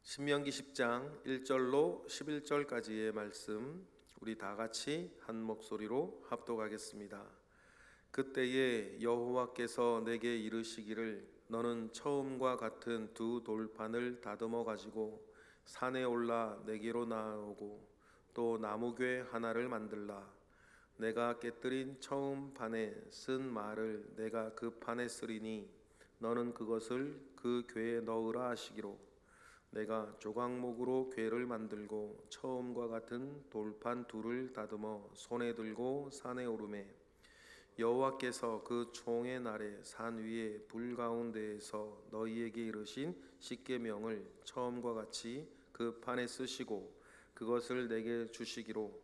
신명기 10장 1절로 11절까지의 말씀 우리 다 같이 한 목소리로 합독하겠습니다. 그때에 여호와께서 내게 이르시기를 너는 처음과 같은 두 돌판을 다듬어 가지고 산에 올라 내게로 나아오고 또 나무궤 하나를 만들라. 내가 깨뜨린 처음 판에 쓴 말을 내가 그 판에 쓰리니 너는 그것을 그 궤에 넣으라 하시기로 내가 조각목으로 궤를 만들고 처음과 같은 돌판 둘을 다듬어 손에 들고 산에 오르매 여호와께서 그 총의 날에 산 위에 불 가운데에서 너희에게 이르신 십계명을 처음과 같이 그 판에 쓰시고 그것을 내게 주시기로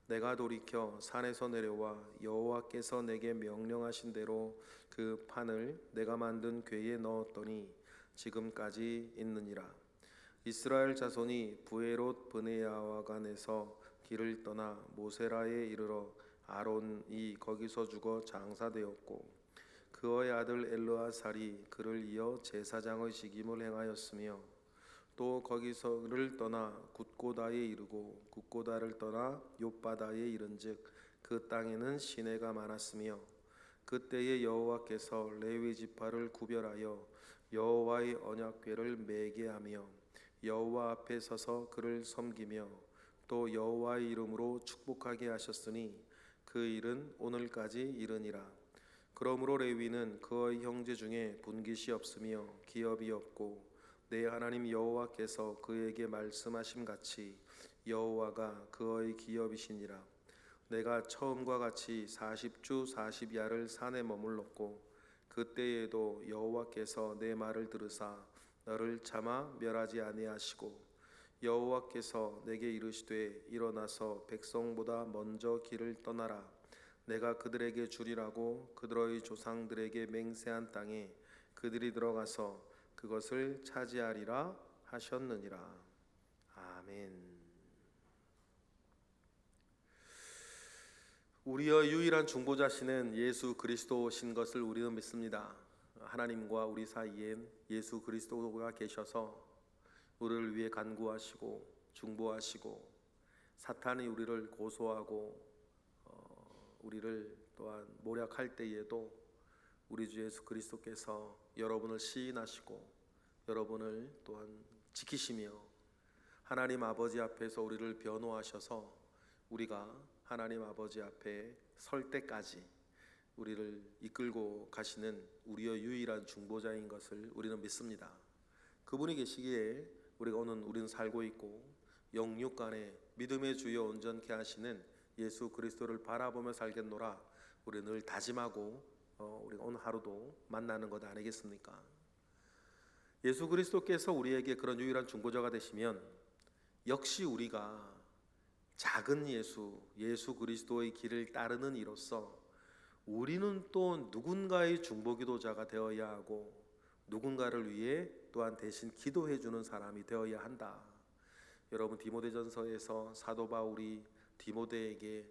내가 돌이켜 산에서 내려와 여호와께서 내게 명령하신 대로 그 판을 내가 만든 궤에 넣었더니 지금까지 있느니라. 이스라엘 자손이 브에롯 브네야와간에서 길을 떠나 모세라에 이르러 아론이 거기서 죽어 장사되었고 그의 아들 엘르아살이 그를 이어 제사장의 직임을 행하였으며 또 거기서를 떠나 굿고다에 이르고 굿고다를 떠나 욥바다에 이른즉 그 땅에는 시내가 많았으며 그때에 여호와께서 레위 지파를 구별하여 여호와의 언약궤를 매게 하며 여호와 앞에 서서 그를 섬기며 또 여호와의 이름으로 축복하게 하셨으니 그 일은 오늘까지 이르니라. 그러므로 레위는 그의 형제 중에 분깃이 없으며 기업이 없고 내 하나님 여호와께서 그에게 말씀하심 같이 여호와가 그의 기업이시니라. 내가 처음과 같이 40주 40야를 산에 머물렀고 그때에도 여호와께서 내 말을 들으사 너를 차마 멸하지 아니하시고 여호와께서 내게 이르시되 일어나서 백성보다 먼저 길을 떠나라. 내가 그들에게 주리라고 그들의 조상들에게 맹세한 땅에 그들이 들어가서 그것을 차지하리라 하셨느니라. 아멘. 우리의 유일한 중보자시는 예수 그리스도신 것을 우리는 믿습니다. 하나님과 우리 사이엔 예수 그리스도가 계셔서 우리를 위해 간구하시고 중보하시고 사탄이 우리를 고소하고 우리를 또한 모략할 때에도 우리 주 예수 그리스도께서 여러분을 시인하시고 여러분을 또한 지키시며 하나님 아버지 앞에서 우리를 변호하셔서 우리가 하나님 아버지 앞에 설 때까지 우리를 이끌고 가시는 우리의 유일한 중보자인 것을 우리는 믿습니다. 그분이 계시기에 우리는 살고 있고 영육 간에 믿음의 주여 온전케 하시는 예수 그리스도를 바라보며 살겠노라. 우리는 늘 다짐하고 우리가 오늘 하루도 만나는 것 아니겠습니까? 예수 그리스도께서 우리에게 그런 유일한 중보자가 되시면 역시 우리가 작은 예수 그리스도의 길을 따르는 이로써 우리는 또 누군가의 중보기도자가 되어야 하고 누군가를 위해 또한 대신 기도해 주는 사람이 되어야 한다. 여러분 디모데전서에서 사도 바울이 디모데에게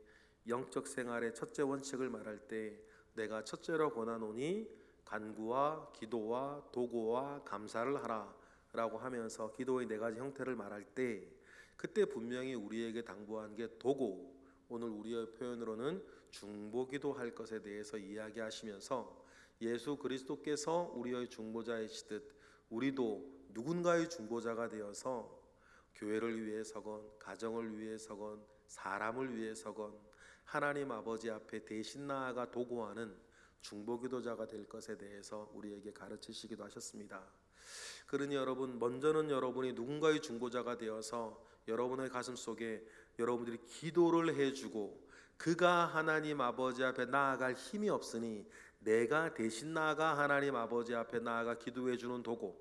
영적 생활의 첫째 원칙을 말할 때 내가 첫째로 권하노니 간구와 기도와 도고와 감사를 하라 라고 하면서 기도의 네 가지 형태를 말할 때 그때 분명히 우리에게 당부한 게 도고, 오늘 우리의 표현으로는 중보기도 할 것에 대해서 이야기하시면서 예수 그리스도께서 우리의 중보자이시듯 우리도 누군가의 중보자가 되어서 교회를 위해서건 가정을 위해서건 사람을 위해서건 하나님 아버지 앞에 대신 나아가 도구하는 중보기도자가 될 것에 대해서 우리에게 가르치시기도 하셨습니다. 그러니 여러분, 먼저는 여러분이 누군가의 중보자가 되어서 여러분의 가슴 속에 여러분들이 기도를 해주고 그가 하나님 아버지 앞에 나아갈 힘이 없으니 내가 대신 나아가 하나님 아버지 앞에 나아가 기도해 주는 도구,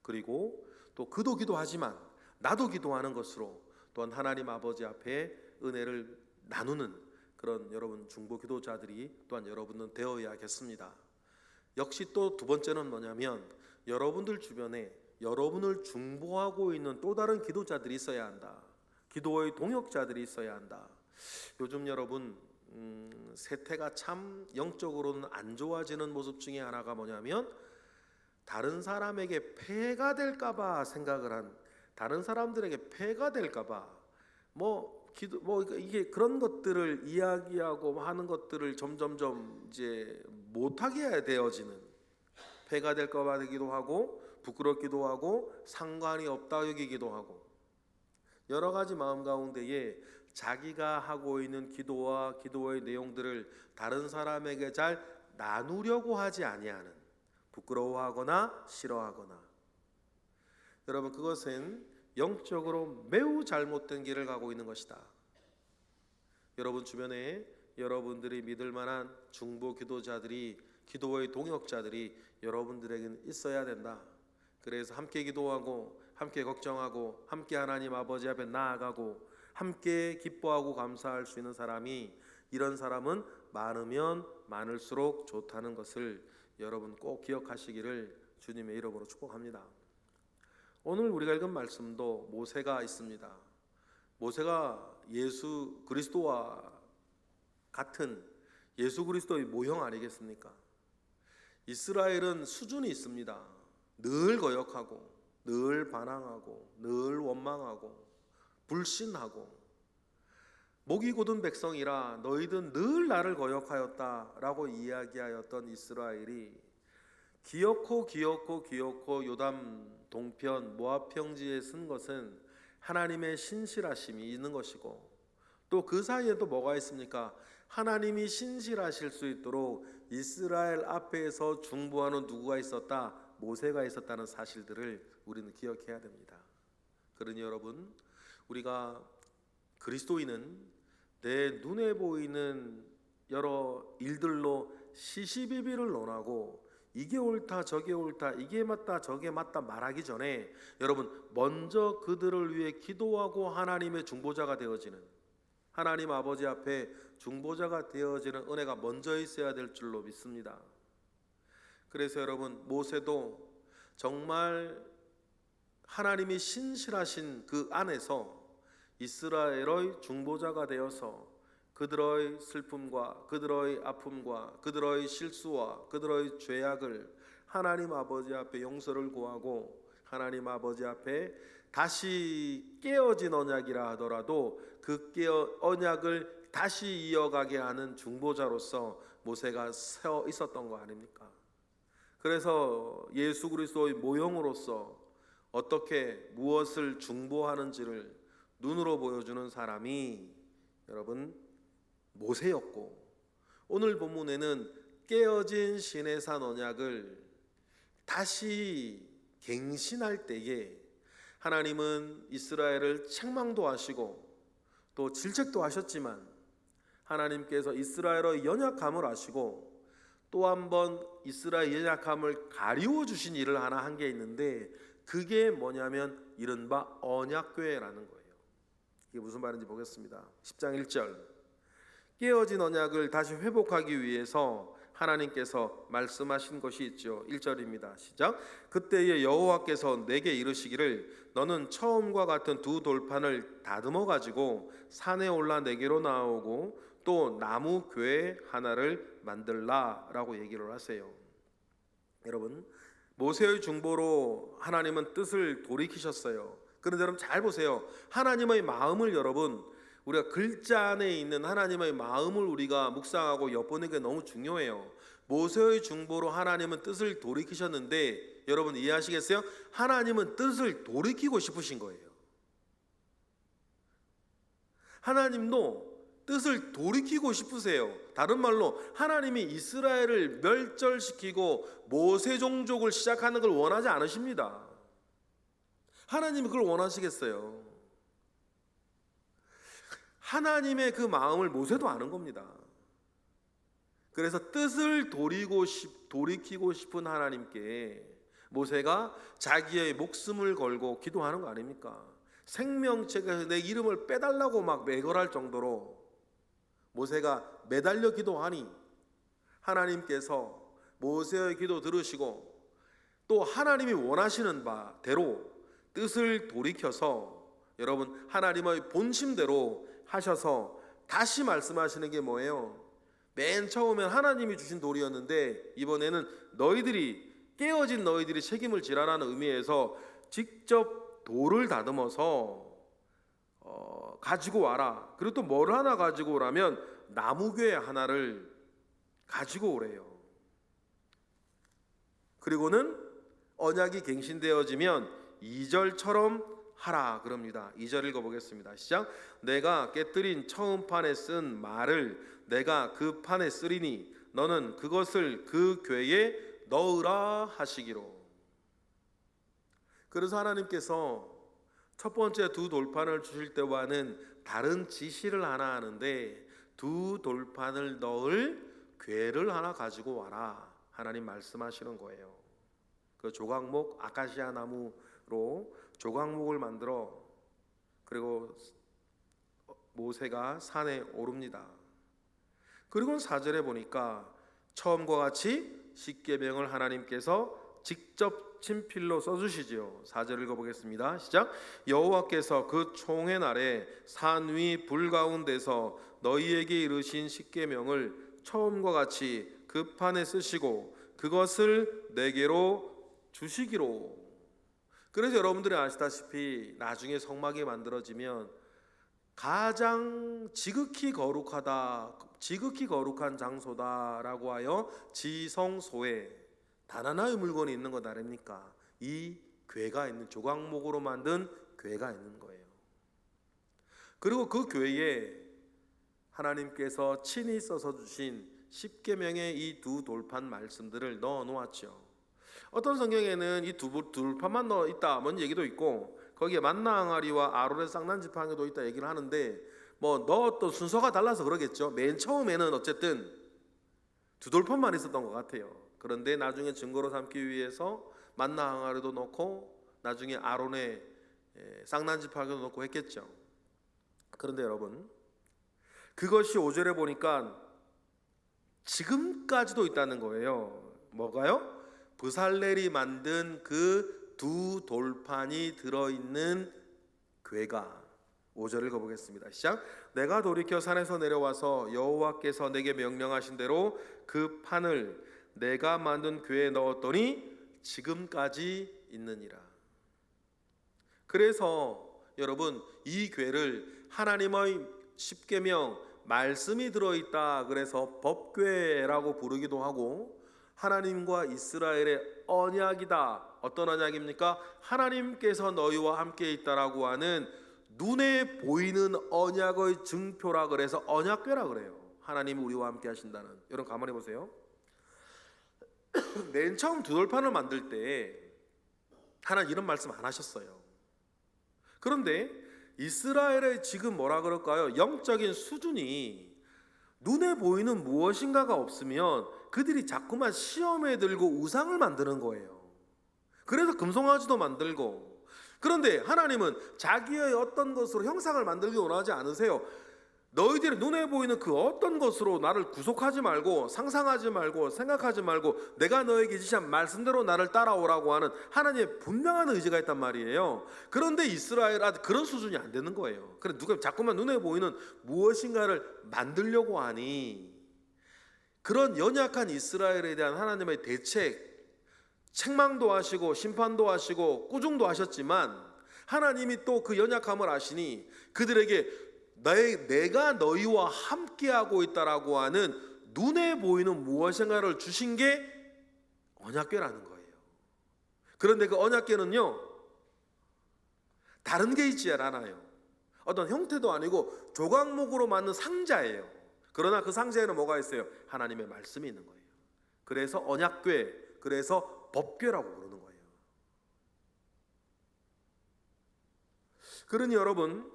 그리고 또 그도 기도하지만 나도 기도하는 것으로 또한 하나님 아버지 앞에 은혜를 나누는 그런 여러분 중보 기도자들이 또한 여러분은 되어야겠습니다. 역시 또 두 번째는 뭐냐면 여러분들 주변에 여러분을 중보하고 있는 또 다른 기도자들이 있어야 한다. 기도의 동역자들이 있어야 한다. 요즘 여러분 세태가 참 영적으로는 안 좋아지는 모습 중에 하나가 뭐냐면 다른 사람에게 폐가 될까봐 생각을 한, 다른 사람들에게 폐가 될까봐 이게 그런 것들을 이야기하고 하는 것들을 점점점 이제 못하게 되어지는, 폐가 될까봐 되기도 하고 부끄럽기도 하고 상관이 없다 여기기도 하고, 여러 가지 마음 가운데에 자기가 하고 있는 기도와 기도의 내용들을 다른 사람에게 잘 나누려고 하지 아니하는, 부끄러워하거나 싫어하거나, 여러분 그것은 영적으로 매우 잘못된 길을 가고 있는 것이다. 여러분 주변에 여러분들이 믿을 만한 중보 기도자들이, 기도의 동역자들이 여러분들에게는 있어야 된다. 그래서 함께 기도하고 함께 걱정하고 함께 하나님 아버지 앞에 나아가고 함께 기뻐하고 감사할 수 있는 사람이, 이런 사람은 많으면 많을수록 좋다는 것을 여러분 꼭 기억하시기를 주님의 이름으로 축복합니다. 오늘 우리가 읽은 말씀도 모세가 있습니다. 모세가 예수 그리스도와 같은 예수 그리스도의 모형 아니겠습니까? 이스라엘은 수준이 있습니다. 늘 거역하고 늘 반항하고 늘 원망하고 불신하고, 목이 곧은 백성이라 너희는 늘 나를 거역하였다라고 이야기하였던 이스라엘이 기어코 요담 동편 모압 평지에 쓴 것은 하나님의 신실하심이 있는 것이고, 또 그 사이에 또 뭐가 있습니까? 하나님이 신실하실 수 있도록 이스라엘 앞에서 중보하는 누구가 있었다? 모세가 있었다는 사실들을 우리는 기억해야 됩니다. 그러니 여러분, 우리가 그리스도인은 내 눈에 보이는 여러 일들로 시시비비를 논하고 이게 옳다 저게 옳다 이게 맞다 저게 맞다 말하기 전에, 여러분 먼저 그들을 위해 기도하고 하나님의 중보자가 되어지는, 하나님 아버지 앞에 중보자가 되어지는 은혜가 먼저 있어야 될 줄로 믿습니다. 그래서 여러분, 모세도 정말 하나님이 신실하신 그 안에서 이스라엘의 중보자가 되어서 그들의 슬픔과 그들의 아픔과 그들의 실수와 그들의 죄악을 하나님 아버지 앞에 용서를 구하고 하나님 아버지 앞에 다시 깨어진 언약이라 하더라도 그 언약을 다시 이어가게 하는 중보자로서 모세가 서 있었던 거 아닙니까? 그래서 예수 그리스도의 모형으로서 어떻게 무엇을 중보하는지를 눈으로 보여주는 사람이 여러분 모세였고, 오늘 본문에는 깨어진 시내산 언약을 다시 갱신할 때에 하나님은 이스라엘을 책망도 하시고 또 질책도 하셨지만, 하나님께서 이스라엘의 연약함을 아시고 또 한 번 이스라엘 연약함을 가리워 주신 일을 하나 한 게 있는데, 그게 뭐냐면 이른바 언약궤라는 거예요. 이게 무슨 말인지 보겠습니다. 10장 1절, 깨어진 언약을 다시 회복하기 위해서 하나님께서 말씀하신 것이 있죠. 1절입니다. 시작. 그때에 여호와께서 내게 이르시기를 너는 처음과 같은 두 돌판을 다듬어 가지고 산에 올라 내게로 나오고 또 나무 궤 하나를 만들라라고 얘기를 하세요. 여러분, 모세의 중보로 하나님은 뜻을 돌이키셨어요. 그런데 여러분 잘 보세요. 하나님의 마음을, 여러분 우리가 글자 안에 있는 하나님의 마음을 우리가 묵상하고 엿보는 게 너무 중요해요. 모세의 중보로 하나님은 뜻을 돌이키셨는데, 여러분 이해하시겠어요? 하나님은 뜻을 돌이키고 싶으신 거예요. 하나님도 뜻을 돌이키고 싶으세요. 다른 말로 하나님이 이스라엘을 멸절시키고 모세 종족을 시작하는 걸 원하지 않으십니다. 하나님이 그걸 원하시겠어요? 하나님의 그 마음을 모세도 아는 겁니다. 그래서 뜻을 돌이키고 싶은 하나님께 모세가 자기의 목숨을 걸고 기도하는 거 아닙니까? 생명책에서 내 이름을 빼달라고 막 매걸할 정도로 모세가 매달려 기도하니 하나님께서 모세의 기도 들으시고 또 하나님이 원하시는 바대로 뜻을 돌이켜서, 여러분 하나님의 본심대로 하셔서 다시 말씀하시는 게 뭐예요? 맨 처음엔 하나님이 주신 돌이었는데 이번에는 깨어진 너희들이 책임을 지라라는 의미에서 직접 돌을 다듬어서 가지고 와라. 그리고 또 뭘 하나 가지고 오라면 나무괴 하나를 가지고 오래요. 그리고는 언약이 갱신되어지면 2절처럼 하라 그럽니다. 2절 읽어보겠습니다. 시작. 내가 깨뜨린 처음 판에 쓴 말을 내가 그 판에 쓰리니 너는 그것을 그 궤에 넣으라 하시기로. 그래서 하나님께서 첫 번째 두 돌판을 주실 때와는 다른 지시를 하나 하는데 두 돌판을 넣을 궤를 하나 가지고 와라. 하나님 말씀하시는 거예요. 그 조각목 아카시아 나무로 조각목을 만들어 그리고 모세가 산에 오릅니다. 그리고 4절에 보니까 처음과 같이 십계명을 하나님께서 직접 친필로 써주시지요. 4절 읽어보겠습니다. 시작. 여호와께서 그 총회 날에 산 위 불 가운데서 너희에게 이르신 십계명을 처음과 같이 그 판에 쓰시고 그것을 내게로 주시기로. 그래서 여러분들이 아시다시피 나중에 성막이 만들어지면 가장 지극히 거룩하다, 지극히 거룩한 장소다라고 하여 지성소에 단 하나의 물건이 있는 것 아닙니까? 이 궤가 있는, 조각목으로 만든 궤가 있는 거예요. 그리고 그 궤에 하나님께서 친히 써서 주신 십계명의 이 두 돌판 말씀들을 넣어 놓았죠. 어떤 성경에는 이 두 돌판만 넣어 있다 뭔 얘기도 있고 거기에 만나 항아리와 아론의 쌍난 지팡이도 있다 얘기를 하는데 뭐 넣었던 순서가 달라서 그러겠죠. 맨 처음에는 어쨌든 두 돌판만 있었던 것 같아요. 그런데 나중에 증거로 삼기 위해서 만나 항아리도 넣고 나중에 아론의 쌍난 지팡이도 넣고 했겠죠. 그런데 여러분, 그것이 5절에 보니까 지금까지도 있다는 거예요. 뭐가요? 브살렐이 만든 그 두 돌판이 들어있는 궤가. 5절 읽어보겠습니다. 시작. 내가 돌이켜 산에서 내려와서 여호와께서 내게 명령하신 대로 그 판을 내가 만든 궤에 넣었더니 지금까지 있느니라. 그래서 여러분, 이 궤를 하나님의 십계명 말씀이 들어있다 그래서 법궤라고 부르기도 하고, 하나님과 이스라엘의 언약이다. 어떤 언약입니까? 하나님께서 너희와 함께 있다라고 하는 눈에 보이는 언약의 증표라 그래서 언약궤라 그래요. 하나님이 우리와 함께 하신다는. 여러분 가만히 보세요. 맨 처음 두 돌판을 만들 때 하나님 이런 말씀 안 하셨어요. 그런데 이스라엘의 지금 뭐라 그럴까요? 영적인 수준이 눈에 보이는 무엇인가가 없으면 그들이 자꾸만 시험에 들고 우상을 만드는 거예요. 그래서 금송아지도 만들고. 그런데 하나님은 자기의 어떤 것으로 형상을 만들기 원하지 않으세요. 너희들이 눈에 보이는 그 어떤 것으로 나를 구속하지 말고 상상하지 말고 생각하지 말고 내가 너에게 지시한 말씀대로 나를 따라오라고 하는 하나님의 분명한 의지가 있단 말이에요. 그런데 이스라엘 그런 수준이 안 되는 거예요. 그래 누가 자꾸만 눈에 보이는 무엇인가를 만들려고 하니 그런 연약한 이스라엘에 대한 하나님의 대책, 책망도 하시고 심판도 하시고 꾸중도 하셨지만 하나님이 또 그 연약함을 아시니 그들에게 내가 너희와 함께하고 있다라고 하는 눈에 보이는 무엇인가를 주신 게 언약궤라는 거예요. 그런데 그 언약궤는요 다른 게 있지 않아요. 어떤 형태도 아니고 조각목으로 만든 상자예요. 그러나 그 상자에는 뭐가 있어요? 하나님의 말씀이 있는 거예요. 그래서 언약궤, 그래서 법궤라고 부르는 거예요. 그러니 여러분,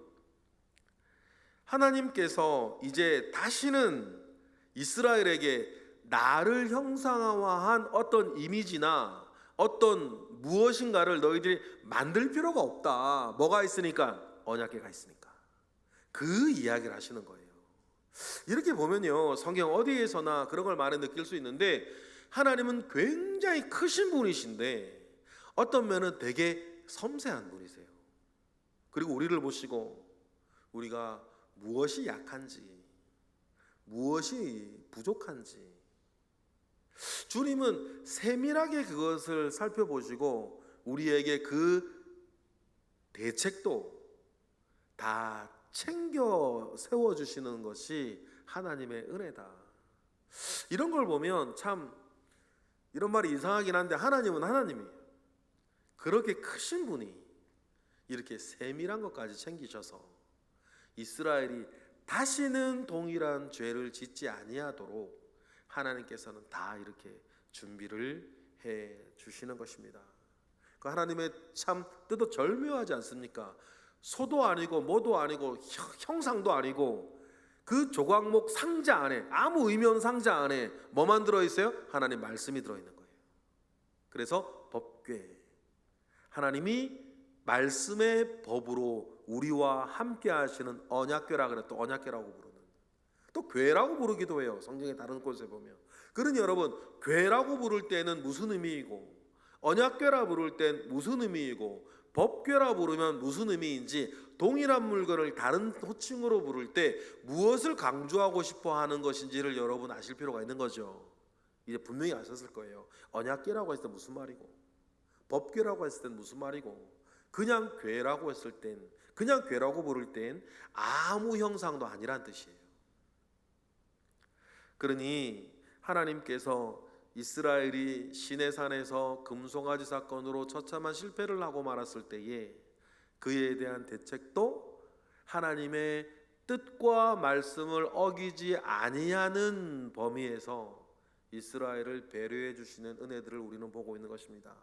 하나님께서 이제 다시는 이스라엘에게 나를 형상화한 어떤 이미지나 어떤 무엇인가를 너희들이 만들 필요가 없다. 뭐가 있으니까? 언약궤가 있으니까. 그 이야기를 하시는 거예요. 이렇게 보면요 성경 어디에서나 그런 걸 많이 느낄 수 있는데 하나님은 굉장히 크신 분이신데 어떤 면은 되게 섬세한 분이세요. 그리고 우리를 보시고 우리가 무엇이 약한지, 무엇이 부족한지 주님은 세밀하게 그것을 살펴보시고 우리에게 그 대책도 다 챙겨 세워주시는 것이 하나님의 은혜다. 이런 걸 보면 참 이런 말이 이상하긴 한데 하나님은 하나님이에요. 그렇게 크신 분이 이렇게 세밀한 것까지 챙기셔서 이스라엘이 다시는 동일한 죄를 짓지 아니하도록 하나님께서는 다 이렇게 준비를 해 주시는 것입니다. 그 하나님의 참 뜻도 절묘하지 않습니까? 소도 아니고 뭐도 아니고 형상도 아니고 그 조각목 상자 안에, 아무 의미 없는 상자 안에 뭐만 들어있어요? 하나님 말씀이 들어있는 거예요. 그래서 법궤, 하나님이 말씀의 법으로 우리와 함께 하시는 언약궤라 그래. 또 언약궤라고 부르는, 또 궤라고 부르기도 해요. 성경의 다른 곳에 보면. 그러니 여러분, 궤라고 부를 때는 무슨 의미이고 언약궤라 부를 땐 무슨 의미이고 법궤라 부르면 무슨 의미인지, 동일한 물건을 다른 호칭으로 부를 때 무엇을 강조하고 싶어 하는 것인지를 여러분 아실 필요가 있는 거죠. 이제 분명히 아셨을 거예요. 언약궤라고 했을 때 무슨 말이고 법궤라고 했을 땐 무슨 말이고, 그냥 궤라고 했을 땐, 그냥 궤라고 부를 땐 아무 형상도 아니란 뜻이에요. 그러니 하나님께서 이스라엘이 시내산에서 금송아지 사건으로 처참한 실패를 하고 말았을 때에 그에 대한 대책도 하나님의 뜻과 말씀을 어기지 아니하는 범위에서 이스라엘을 배려해 주시는 은혜들을 우리는 보고 있는 것입니다.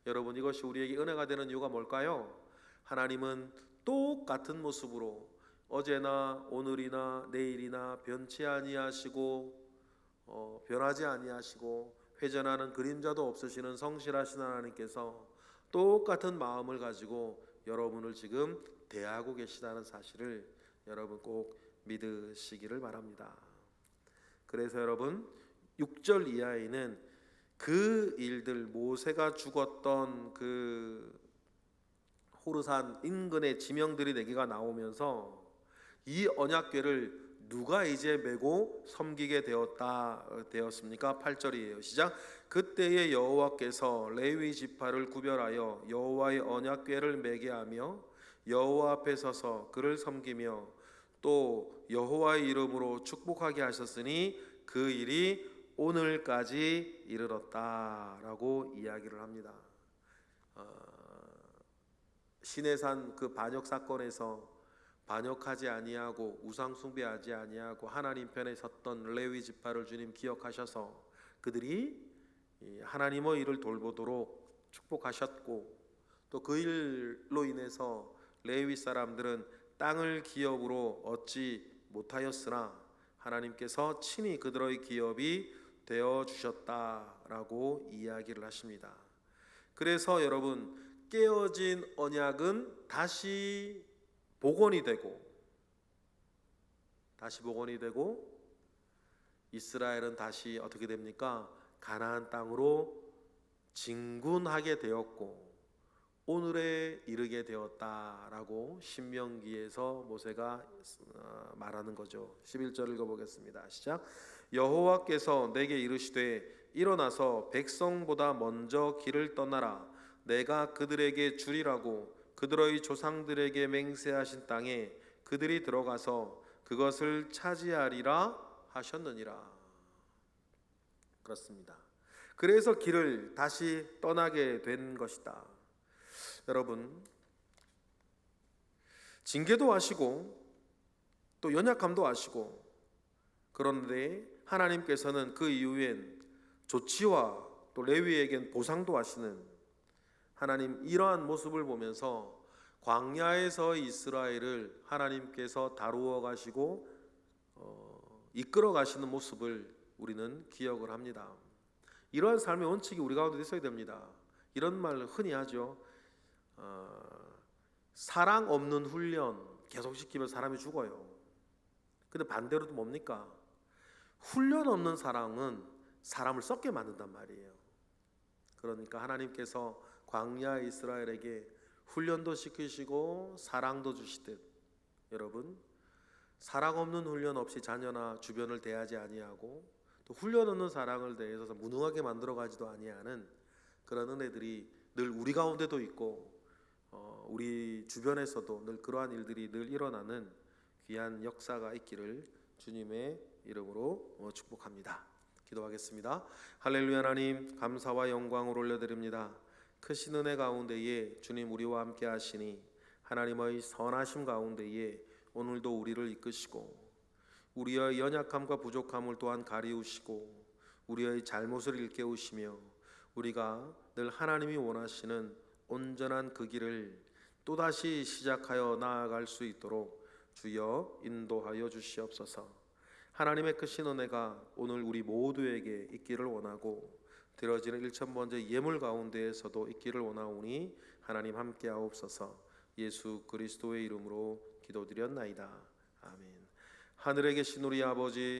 여러분, 이것이 우리에게 은혜가 되는 이유가 뭘까요? 하나님은 똑같은 모습으로 어제나 오늘이나 내일이나 변치 아니하시고 변하지 아니하시고 회전하는 그림자도 없으시는 성실하신 하나님께서 똑같은 마음을 가지고 여러분을 지금 대하고 계시다는 사실을 여러분 꼭 믿으시기를 바랍니다. 그래서 여러분 6절 이하에는 그 일들, 모세가 죽었던 그 호르산 인근의 지명들이 4개가 나오면서 이 언약궤를 누가 이제 메고 섬기게 되었습니까? 8절이에요. 시작. 그때의 여호와께서 레위 지파를 구별하여 여호와의 언약궤를 메게 하며 여호와 앞에 서서 그를 섬기며 또 여호와의 이름으로 축복하게 하셨으니 그 일이 오늘까지 이르렀다라고 이야기를 합니다. 시내산 그 반역 사건에서 반역하지 아니하고 우상 숭배하지 아니하고 하나님 편에 섰던 레위 지파를 주님 기억하셔서 그들이 하나님의 일을 돌보도록 축복하셨고, 또 그 일로 인해서 레위 사람들은 땅을 기업으로 얻지 못하였으나 하나님께서 친히 그들의 기업이 되어 주셨다라고 이야기를 하십니다. 그래서 여러분, 깨어진 언약은 다시 복원이 되고 이스라엘은 다시 어떻게 됩니까? 가나안 땅으로 진군하게 되었고 오늘에 이르게 되었다라고 신명기에서 모세가 말하는 거죠. 11절 읽어보겠습니다. 시작. 여호와께서 내게 이르시되 일어나서 백성보다 먼저 길을 떠나라. 내가 그들에게 주리라고 그들의 조상들에게 맹세하신 땅에 그들이 들어가서 그것을 차지하리라 하셨느니라. 그렇습니다. 그래서 길을 다시 떠나게 된 것이다. 여러분, 징계도 하시고 또 연약함도 하시고, 그런데 하나님께서는 그 이후엔 조치와 또 레위에겐 보상도 하시는 하나님, 이러한 모습을 보면서 광야에서 이스라엘을 하나님께서 다루어 가시고 이끌어 가시는 모습을 우리는 기억을 합니다. 이러한 삶의 원칙이 우리 가운데 있어야 됩니다. 이런 말 흔히 하죠. 사랑 없는 훈련 계속 시키면 사람이 죽어요. 근데 반대로 또 뭡니까? 훈련 없는 사랑은 사람을 썩게 만든단 말이에요. 그러니까 하나님께서 광야 이스라엘에게 훈련도 시키시고 사랑도 주시듯, 여러분, 사랑 없는 훈련 없이 자녀나 주변을 대하지 아니하고 또 훈련 없는 사랑을 대해서 무능하게 만들어 가지도 아니하는 그런 은혜들이 늘 우리 가운데도 있고 우리 주변에서도 늘 그러한 일들이 늘 일어나는 귀한 역사가 있기를 주님의 이름으로 축복합니다. 기도하겠습니다. 할렐루야. 하나님 감사와 영광을 올려드립니다. 크신 은혜 가운데에 주님 우리와 함께 하시니 하나님의 선하심 가운데에 오늘도 우리를 이끄시고 우리의 연약함과 부족함을 또한 가리우시고 우리의 잘못을 일깨우시며 우리가 늘 하나님이 원하시는 온전한 그 길을 또다시 시작하여 나아갈 수 있도록 주여 인도하여 주시옵소서. 하나님의 크신 은혜가 오늘 우리 모두에게 있기를 원하고 드려지는 1000번째 예물 가운데에서도 있기를 원하오니 하나님 함께하옵소서. 예수 그리스도의 이름으로 기도드렸나이다. 아멘. 하늘에 계신 우리 아버지